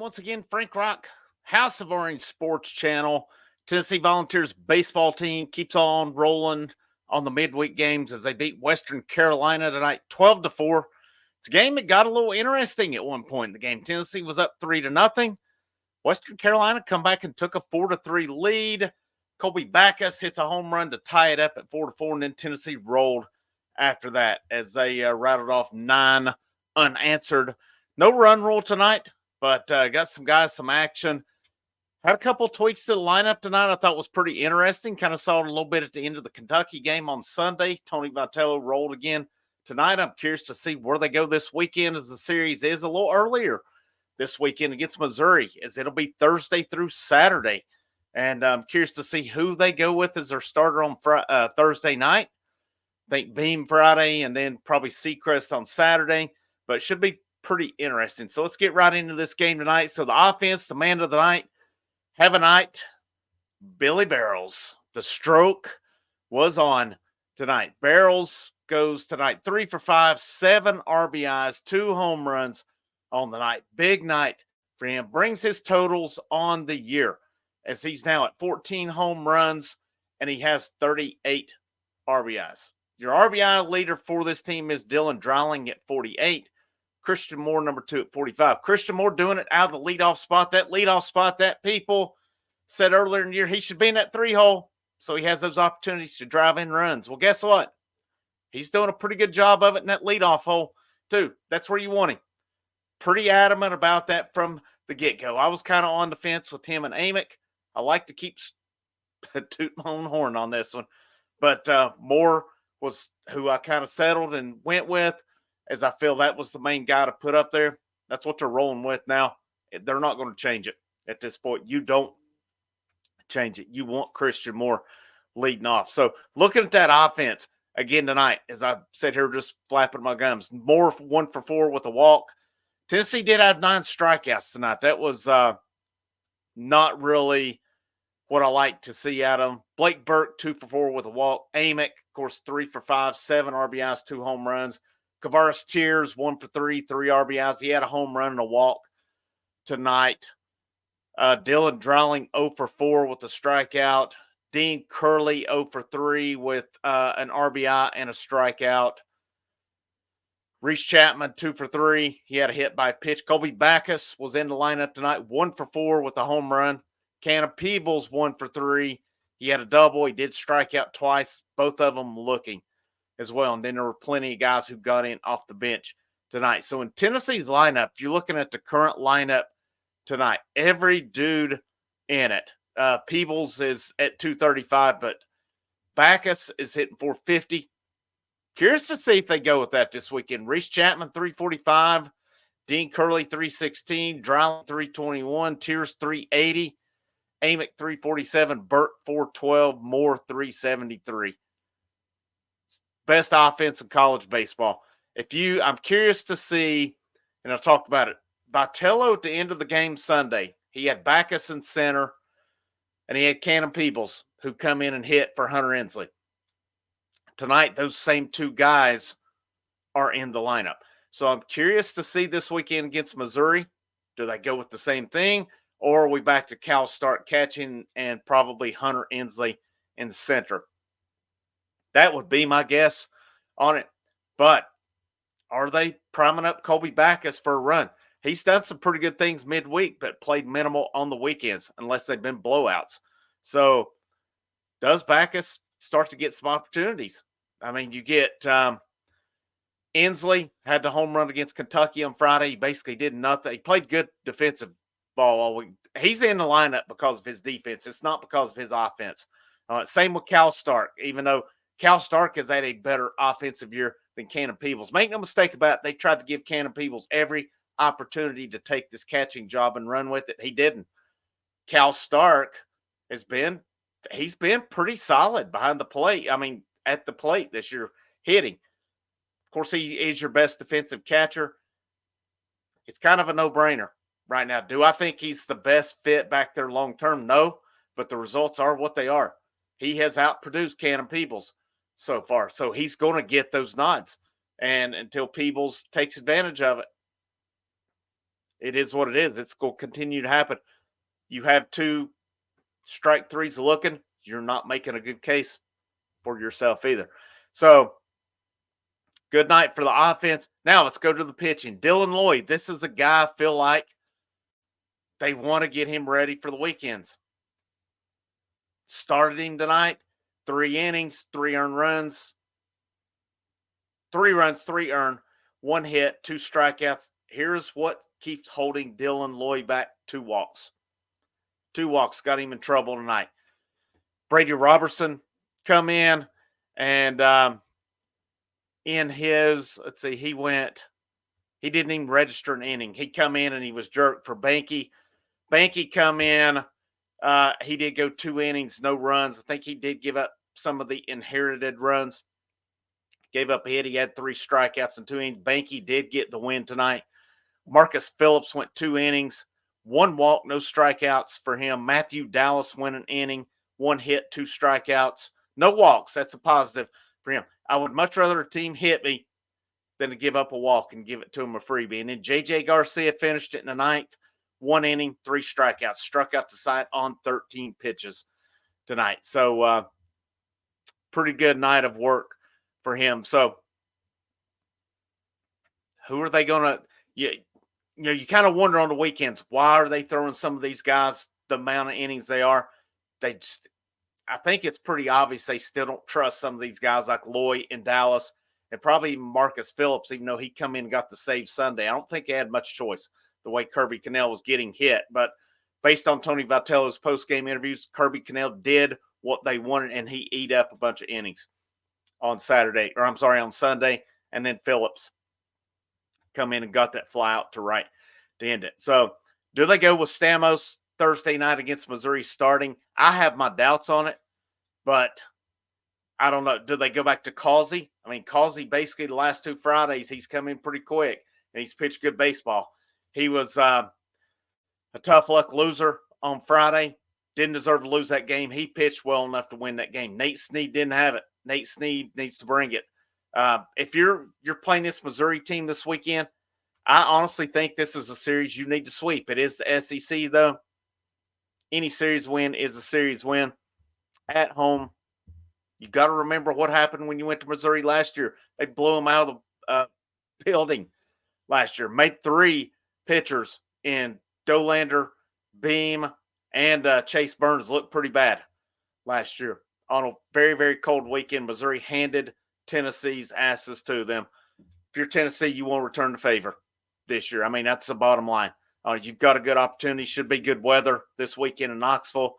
once again, Frank Rock, House of Orange Sports Channel. Tennessee Volunteers baseball team keeps on rolling on the midweek games as they beat Western Carolina tonight, 12-4. It's a game that got a little interesting at one point in the game. Tennessee was up 3-0. Western Carolina come back and took a 4-3 lead. Colby Backus hits a home run to tie it up at 4-4, and then Tennessee rolled after that as they rattled off 9 unanswered. No run rule tonight, but got some guys some action. Had a couple tweaks to the lineup tonight I thought was pretty interesting. Kind of saw it a little bit at the end of the Kentucky game on Sunday. Tony Vitello rolled again tonight. I'm curious to see where they go this weekend, as the series is a little earlier this weekend against Missouri, as it'll be Thursday through Saturday. And I'm curious to see who they go with as their starter on Thursday night. I think Beam Friday and then probably Seacrest on Saturday. But it should be pretty interesting. So let's get right into this game tonight. So the offense, the man of the night, have a night, Billy Barrels. The stroke was on tonight. Barrels goes tonight 3 for 5, 7 RBIs, 2 home runs on the night. Big night for him. Brings his totals on the year, as he's now at 14 home runs and he has 38 RBIs. Your RBI leader for this team is Dylan Dreiling at 48. Christian Moore, number 2 at 45. Christian Moore doing it out of the leadoff spot. That leadoff spot that people said earlier in the year he should be in that 3-hole, so he has those opportunities to drive in runs. Well, guess what? He's doing a pretty good job of it in that leadoff hole, too. That's where you want him. Pretty adamant about that from the get-go. I was kind of on the fence with him and Amick. I like to keep tooting my own horn on this one. But Moore was who I kind of settled and went with, as I feel that was the main guy to put up there. That's what they're rolling with now. They're not going to change it at this point. You don't change it. You want Christian Moore leading off. So looking at that offense again tonight, as I sit here just flapping my gums, Moore 1 for 4 with a walk. Tennessee did have 9 strikeouts tonight. That was not really what I like to see out of him. Blake Burke, 2 for 4 with a walk. Amick, of course, 3 for 5, 7 RBIs, 2 home runs. Kavaris Tears, 1 for 3, 3 RBIs. He had a home run and a walk tonight. Dylan Dreiling, 0 for 4 with a strikeout. Dean Curley, 0 for 3 with an RBI and a strikeout. Reese Chapman, 2 for 3. He had a hit by pitch. Colby Backus was in the lineup tonight, 1 for 4 with a home run. Cannon Peebles, 1 for 3. He had a double. He did strike out twice, both of them looking as well. And then there were plenty of guys who got in off the bench tonight. So in Tennessee's lineup, you're looking at the current lineup tonight. Every dude in it. Peebles is at 235, but Backus is hitting 450. Curious to see if they go with that this weekend. Reese Chapman, 345. Dean Curley, 316. Dreiling, 321. Tears, 380. Amick, 347. Burt, 412. Moore, 373. Best offense in college baseball. I'm curious to see, and I've talked about it, Vitello at the end of the game Sunday, he had Backus in center, and he had Cannon Peebles, who come in and hit for Hunter Ensley. Tonight, those same 2 guys are in the lineup. So I'm curious to see this weekend against Missouri. Do they go with the same thing, or are we back to Cal start catching and probably Hunter Ensley in center? That would be my guess on it. But are they priming up Colby Backus for a run? He's done some pretty good things midweek, but played minimal on the weekends, unless they've been blowouts. So does Backus start to get some opportunities? I mean, you get Ensley had the home run against Kentucky on Friday. He basically did nothing. He played good defensive ball all week. He's in the lineup because of his defense. It's not because of his offense. Same with Cal Stark, even though Cal Stark has had a better offensive year than Cannon Peebles. Make no mistake about it, they tried to give Cannon Peebles every opportunity to take this catching job and run with it. He didn't. Cal Stark he's been pretty solid behind the plate. I mean, at the plate this year, hitting. Of course, he is your best defensive catcher. It's kind of a no-brainer right now. Do I think he's the best fit back there long-term? No, but the results are what they are. He has outproduced Cannon Peebles so far, so he's going to get those nods. And until Peebles takes advantage of it, It is what it is. It's going to continue to happen. You have 2 strike threes looking, you're not making a good case for yourself either. So, good night for the offense. Now let's go to the pitching. Dylan Lloyd, this is a guy I feel like they want to get him ready for the weekends. Started him tonight, 3 innings, 3 earned runs, 3 runs, 3 earned, 1 hit, 2 strikeouts. Here's what keeps holding Dylan Lloyd back: 2 walks. 2 walks got him in trouble tonight. Brady Robertson come in and in his, let's see, he didn't even register an inning. He come in and he was jerked for Banky. Banky come in. He did go 2 innings, no runs. I think he did give up some of the inherited runs. Gave up a hit. He had 3 strikeouts and 2 innings. Banky did get the win tonight. Marcus Phillips went 2 innings, 1 walk, no strikeouts for him. Matthew Dallas went an inning, 1 hit, 2 strikeouts, no walks. That's a positive for him. I would much rather a team hit me than to give up a walk and give it to him a freebie. And then J.J. Garcia finished it in the 9th, 1 inning, 3 strikeouts, struck out to side on 13 pitches tonight. So, pretty good night of work for him. So, who are they going to? You kind of wonder on the weekends, why are they throwing some of these guys the amount of innings they are? I think it's pretty obvious they still don't trust some of these guys like Lloyd in Dallas and probably even Marcus Phillips, even though he come in and got the save Sunday. I don't think they had much choice the way Kirby Connell was getting hit. But based on Tony Vitello's post-game interviews, Kirby Connell did what they wanted, and he ate up a bunch of innings on Sunday. And then Phillips come in and got that fly out to right to end it. So, do they go with Stamos Thursday night against Missouri starting? I have my doubts on it, but I don't know. Do they go back to Causey? I mean, Causey basically the last 2 Fridays, he's come in pretty quick, and he's pitched good baseball. He was a tough luck loser on Friday. Didn't deserve to lose that game. He pitched well enough to win that game. Nate Snead didn't have it. Nate Snead needs to bring it. If you're playing this Missouri team this weekend, I honestly think this is a series you need to sweep. It is the SEC, though. Any series win is a series win at home. You got to remember what happened when you went to Missouri last year. They blew them out of the building last year. Made 3 pitchers in Dolander, Beam, and Chase Burns look pretty bad last year. On a very, very cold weekend, Missouri handed Tennessee's asses to them. If you're Tennessee, you won't return the favor this year. I mean, that's the bottom line. You've got a good opportunity. Should be good weather this weekend in Knoxville.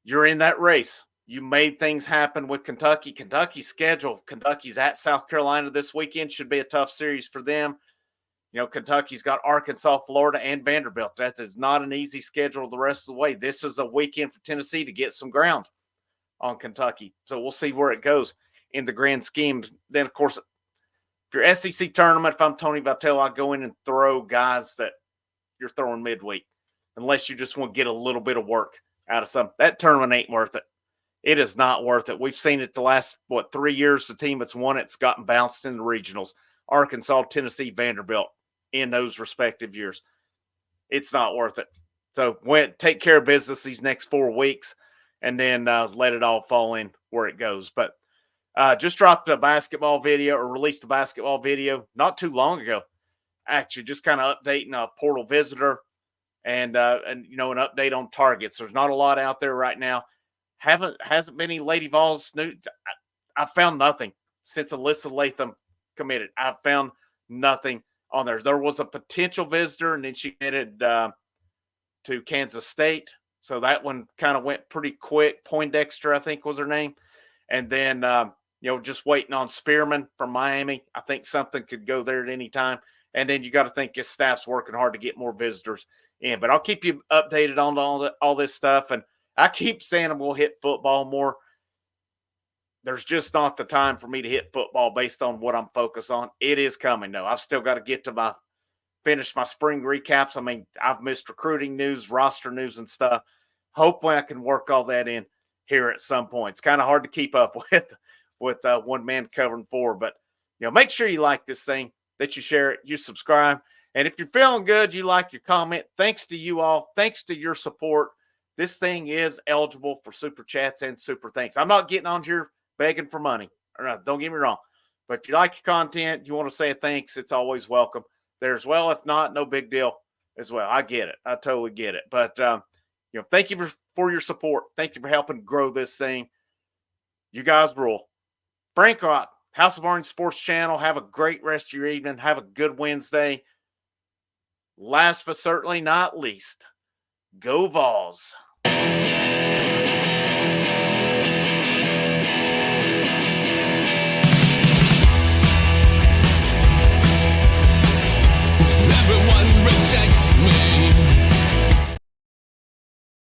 You're in that race. You made things happen with Kentucky. Kentucky's schedule. Kentucky's at South Carolina this weekend. Should be a tough series for them. You know, Kentucky's got Arkansas, Florida, and Vanderbilt. That is not an easy schedule the rest of the way. This is a weekend for Tennessee to get some ground on Kentucky. So we'll see where it goes in the grand scheme. Then, of course, if you're SEC tournament, if I'm Tony Vitello, I go in and throw guys that you're throwing midweek, unless you just want to get a little bit of work out of some. That tournament ain't worth it. It is not worth it. We've seen it the last, 3 years. The team that's won it's gotten bounced in the regionals. Arkansas, Tennessee, Vanderbilt in those respective years. It's not worth it. So take care of business these next 4 weeks and then let it all fall in where it goes. But just dropped a basketball video or released a basketball video not too long ago. Actually, just kind of updating a portal visitor and an update on targets. There's not a lot out there right now. Hasn't been any Lady Vols news. I found nothing since Alyssa Latham committed. I found nothing on there. There was a potential visitor, and then she committed to Kansas State. So that one kind of went pretty quick. Poindexter, I think, was her name. And then, just waiting on Spearman from Miami. I think something could go there at any time. And then you got to think your staff's working hard to get more visitors in. But I'll keep you updated on all this stuff. And I keep saying I'm going to hit football more. There's just not the time for me to hit football based on what I'm focused on. It is coming, though. I've still got to get to finish my spring recaps. I mean, I've missed recruiting news, roster news, and stuff. Hopefully I can work all that in here at some point. It's kind of hard to keep up with one man covering 4. But, make sure you like this thing, that you share it, you subscribe. And if you're feeling good, you like your comment, thanks to you all. Thanks to your support. This thing is eligible for super chats and super thanks. I'm not getting on here begging for money. Don't get me wrong. But if you like your content, you want to say a thanks, it's always welcome there as well. If not, no big deal as well. I get it. I totally get it. But, thank you for your support. Thank you for helping grow this thing. You guys rule. Frank Rock, House of Orange Sports Channel. Have a great rest of your evening. Have a good Wednesday. Last but certainly not least, go Vols.